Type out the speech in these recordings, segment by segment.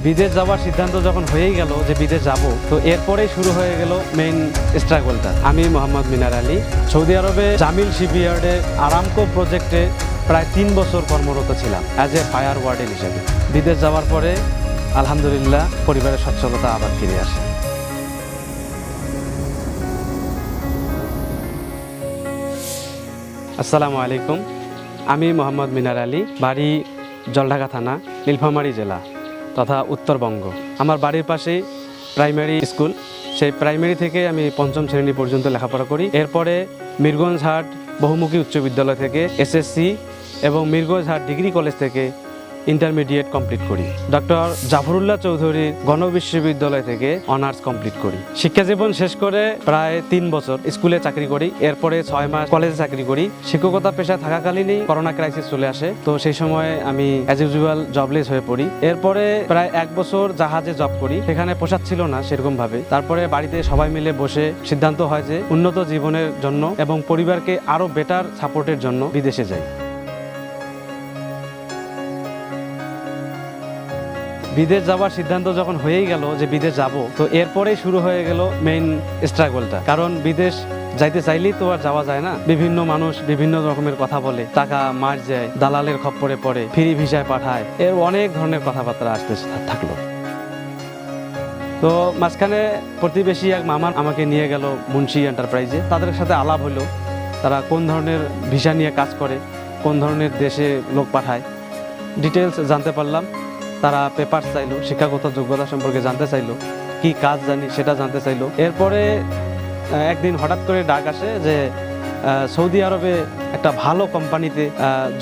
বিদেশ যাওয়ার সিদ্ধান্ত যখন হয়েই গেল যে বিদেশ যাব, তো এরপরেই শুরু হয়ে গেল মেইন স্ট্রাগলটা। আমি মোহাম্মদ মিনার আলী সৌদি আরবে জামিল শিপইয়ার্ডে আরামকো প্রজেক্টে প্রায় 3 বছর কর্মরত ছিলাম অ্যাজ এ ফায়ার ওয়ার্ডেন হিসেবে। বিদেশ যাওয়ার পরে আলহামদুলিল্লাহ পরিবারের সচ্ছলতা আবার ফিরে আসে। আসসালামু আলাইকুম, আমি মোহাম্মদ মিনার আলী, বাড়ি জলঢাকা থানা, নীলফামারী জেলা তথা উত্তরবঙ্গ। আমার বাড়ির পাশেই প্রাইমারি স্কুল, সেই প্রাইমারি থেকে আমি 5ম শ্রেণী পর্যন্ত লেখাপড়া করি। এরপরে মিরগঞ্জহাট বহুমুখী উচ্চ বিদ্যালয় থেকে এসএসসি এবং মিরগঞ্জহাট ডিগ্রি কলেজ থেকে ইন্টারমিডিয়েট কমপ্লিট করি। ডক্টর জাফরুল্লাহ চৌধুরী গণবিশ্ববিদ্যালয় থেকে অনার্স কমপ্লিট করি। শিক্ষাজীবন শেষ করে প্রায় 3 বছর স্কুলে চাকরি করি, এরপরে 6 মাস কলেজে চাকরি করি। শিক্ষকতা পেশায় থাকাকালীনই করোনা ক্রাইসিস চলে আসে, তো সেই সময় আমি অ্যাজ ইউজুয়াল জবলেস হয়ে পড়ি। এরপরে প্রায় 1 বছর জাহাজে জব করি, সেখানে পোষাচ্ছিল না সেরকম ভাবে। তারপরে বাড়িতে সবাই মিলে বসে সিদ্ধান্ত হয় যে উন্নত জীবনের জন্য এবং পরিবারকে আরো বেটার সাপোর্টের জন্য বিদেশে যাই। বিদেশ যাওয়ার সিদ্ধান্ত যখন হয়েই গেল যে বিদেশ যাব, তো এরপরেই শুরু হয়ে গেল মেইন স্ট্রাগলটা। কারণ বিদেশ যাইতে চাইলেই তো আর যাওয়া যায় না। বিভিন্ন মানুষ বিভিন্ন রকমের কথা বলে, টাকা মার যায়, দালালের খপ্পরে পড়ে, ফ্রি ভিসায় পাঠায়, এর অনেক ধরনের কথাবার্তা আসতে থাকলো। তো মাঝখানে প্রতিবেশী এক মামা আমাকে নিয়ে গেল মুন্সি এন্টারপ্রাইজে। তাদের সাথে আলাপ হলো, তারা কোন ধরনের ভিসা নিয়ে কাজ করে, কোন ধরনের দেশে লোক পাঠায়, ডিটেলস জানতে পারলাম। তারা পেপার চাইলো, শিক্ষাগত যোগ্যতা সম্পর্কে জানতে চাইলো, কি কাজ জানি সেটা জানতে চাইলো। এরপরে একদিন হঠাৎ করে ডাক আসে যে সৌদি আরবে একটা ভালো কোম্পানিতে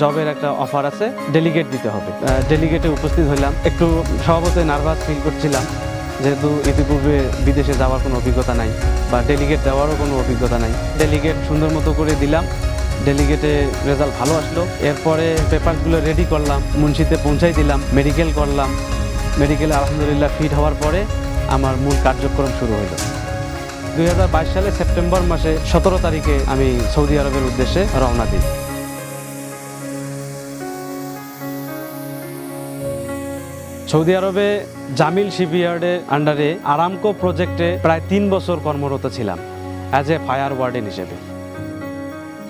জবের একটা অফার আছে, ডেলিগেট দিতে হবে। ডেলিগেটে উপস্থিত হইলাম। একটু স্বভাবতই নার্ভাস ফিল করছিলাম, যেহেতু ইতিপূর্বে বিদেশে যাওয়ার কোনো অভিজ্ঞতা নাই বা ডেলিগেট দেওয়ারও কোনো অভিজ্ঞতা নাই। ডেলিগেট সুন্দর মতো করে দিলাম, ডেলিগেটে রেজাল্ট ভালো আসলো। এরপরে পেপারসগুলো রেডি করলাম, মুন্সিতে পৌঁছাই দিলাম, মেডিকেল করলাম। মেডিকেলে আলহামদুলিল্লাহ ফিট হওয়ার পরে আমার মূল কার্যক্রম শুরু হলো। 2022 সালে সেপ্টেম্বর মাসে 17 তারিখে আমি সৌদি আরবের উদ্দেশ্যে রওনা দিই। সৌদি আরবে জামিল শিপইয়ার্ডের আন্ডারে আরামকো প্রজেক্টে প্রায় 3 বছর কর্মরত ছিলাম অ্যাজ এ ফায়ার ওয়ার্ডেন হিসেবে।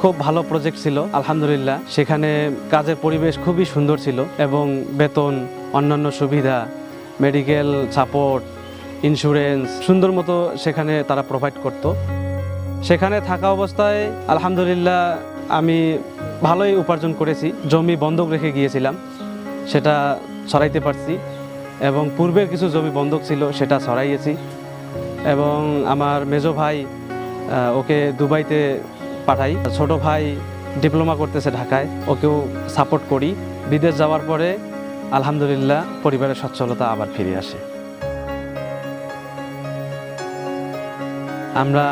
খুব ভালো প্রজেক্ট ছিল আলহামদুলিল্লাহ। সেখানে কাজের পরিবেশ খুবই সুন্দর ছিল এবং বেতন, অন্যান্য সুবিধা, মেডিকেল সাপোর্ট, ইন্স্যুরেন্স সুন্দর মতো সেখানে তারা প্রোভাইড করত। সেখানে থাকা অবস্থায় আলহামদুলিল্লাহ আমি ভালোই উপার্জন করেছি। জমি বন্ধক রেখে গিয়েছিলাম, সেটা সরাইতে পারছি, এবং পূর্বের কিছু জমি বন্ধক ছিল সেটা সরাইয়েছি। এবং আমার মেজো ভাই, ওকে দুবাইতে পাঠাই। ছোট ভাই ডিপ্লোমা করতেছে ঢাকায়, ওকেও সাপোর্ট করি। বিদেশ যাওয়ার পরে আলহামদুলিল্লাহ পরিবারের সচ্ছলতা আবার ফিরে আসে। আমরা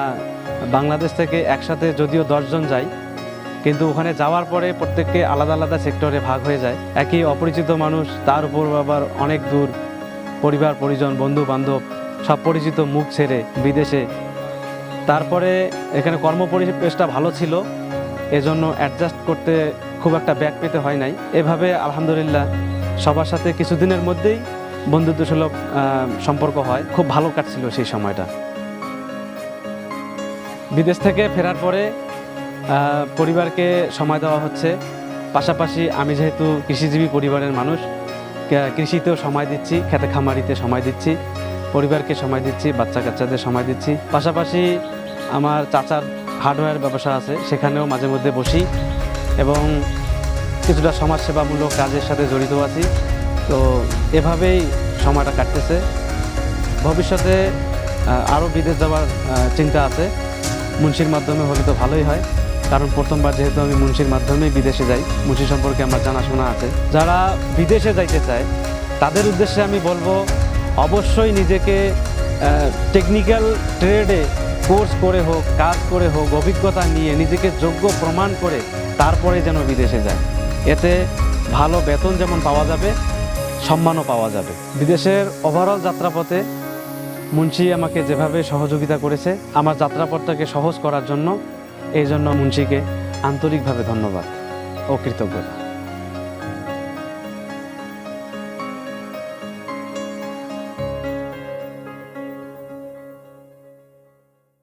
বাংলাদেশ থেকে একসাথে যদিও 10 জন যাই, কিন্তু ওখানে যাওয়ার পরে প্রত্যেককে আলাদা আলাদা সেক্টরে ভাগ হয়ে যায়। একই অপরিচিত মানুষ, তার উপর আবার অনেক দূর পরিবার পরিজন, বন্ধু বান্ধব, সব পরিচিত মুখ ছেড়ে বিদেশে। তারপরে এখানে কর্মপরিবেশটা ভালো ছিল, এজন্য অ্যাডজাস্ট করতে খুব একটা ব্যাক পেতে হয় নাই। এভাবে আলহামদুলিল্লাহ সবার সাথে কিছুদিনের মধ্যেই বন্ধুত্বসুলভ সম্পর্ক হয়। খুব ভালো কাটছিল সেই সময়টা। বিদেশ থেকে ফেরার পরে পরিবারকে সময় দেওয়া হচ্ছে, পাশাপাশি আমি যেহেতু কৃষিজীবী পরিবারের মানুষ, কৃষিতেও সময় দিচ্ছি, খেতে খামারিতে সময় দিচ্ছি, পরিবারকে সময় দিচ্ছি, বাচ্চা কাচ্চাদের সময় দিচ্ছি। পাশাপাশি আমার চাচার হার্ডওয়্যার ব্যবসা আছে, সেখানেও মাঝে মধ্যে বসি এবং কিছুটা সমাজসেবামূলক কাজের সাথে জড়িত আছি। তো এভাবেই সময়টা কাটতেছে। ভবিষ্যতে আরও বিদেশ যাওয়ার চিন্তা আছে। মুন্সির মাধ্যমে হলে তো ভালোই হয়, কারণ প্রথমবার যেহেতু আমি মুন্সির মাধ্যমেই বিদেশে যাই, মুন্সি সম্পর্কে আমার জানাশোনা আছে। যারা বিদেশে যাইতে চায় তাদের উদ্দেশ্যে আমি বলবো, অবশ্যই নিজেকে টেকনিক্যাল ট্রেডে কোর্স করে হোক, কাজ করে হোক, অভিজ্ঞতা নিয়ে নিজেকে যোগ্য প্রমাণ করে তারপরে যেন বিদেশে যায়। এতে ভালো বেতন যেমন পাওয়া যাবে, সম্মানও পাওয়া যাবে। বিদেশের ওভারঅল যাত্রাপথে মুন্সি আমাকে যেভাবে সহযোগিতা করেছে আমার যাত্রাপথটাকে সহজ করার জন্য, এই জন্য মুন্সিকে আন্তরিকভাবে ধন্যবাদ ও কৃতজ্ঞতা।